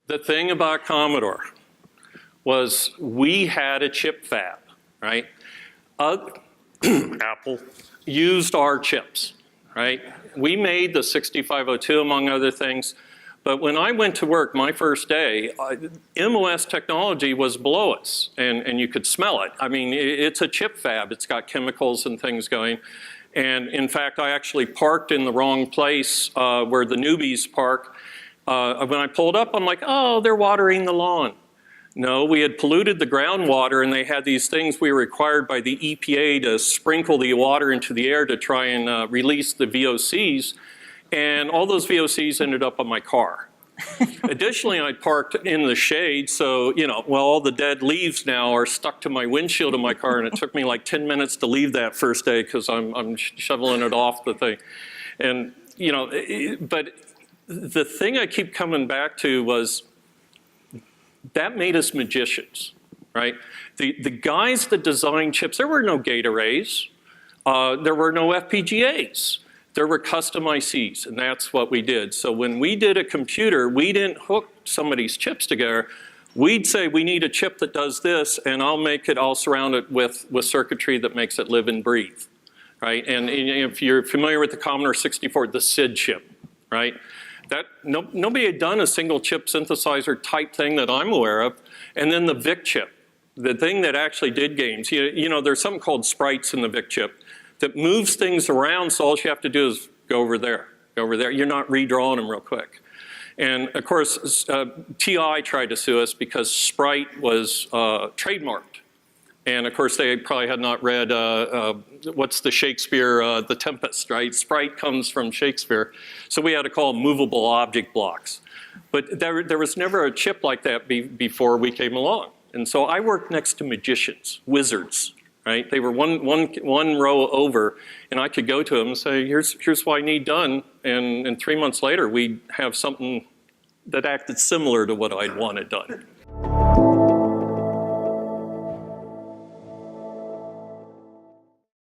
The thing about Commodore was we had a chip fab, right? Apple used our chips, right? We made the 6502 among other things, but when I went to work my first day, MOS technology was below us, and you could smell it. I mean, it's a chip fab. It's got chemicals and things going. And in fact, I actually parked in the wrong place where the newbies park. When I pulled up, I'm like, oh, they're watering the lawn. No, we had polluted the groundwater, and they had these things we were required by the EPA to sprinkle the water into the air to try and release the VOCs, and all those VOCs ended up on my car. Additionally, I parked in the shade, so, well, all the dead leaves now are stuck to my windshield of my car, and it took me like 10 minutes to leave that first day because I'm shoveling it off the thing. And, but the thing I keep coming back to was that made us magicians, right? The guys that designed chips, there were no gate arrays. There were no FPGAs. There were custom ICs, and that's what we did. So when we did a computer, we didn't hook somebody's chips together. We'd say, we need a chip that does this, and I'll surround it with circuitry that makes it live and breathe, right? And if you're familiar with the Commodore 64, the SID chip, right? Nobody had done a single chip synthesizer type thing that I'm aware of. And then the VIC chip, the thing that actually did games. There's something called sprites in the VIC chip that moves things around, so all you have to do is go over there, go over there. You're not redrawing them real quick. And of course, TI tried to sue us because Sprite was trademarked. And of course, they probably had not read, what's the Shakespeare, The Tempest, right? Sprite comes from Shakespeare. So we had to call them movable object blocks. But there was never a chip like that before we came along. And so I worked next to magicians, wizards, right? They were one row over, and I could go to them and say, here's what I need done. And 3 months later, we'd have something that acted similar to what I'd wanted done.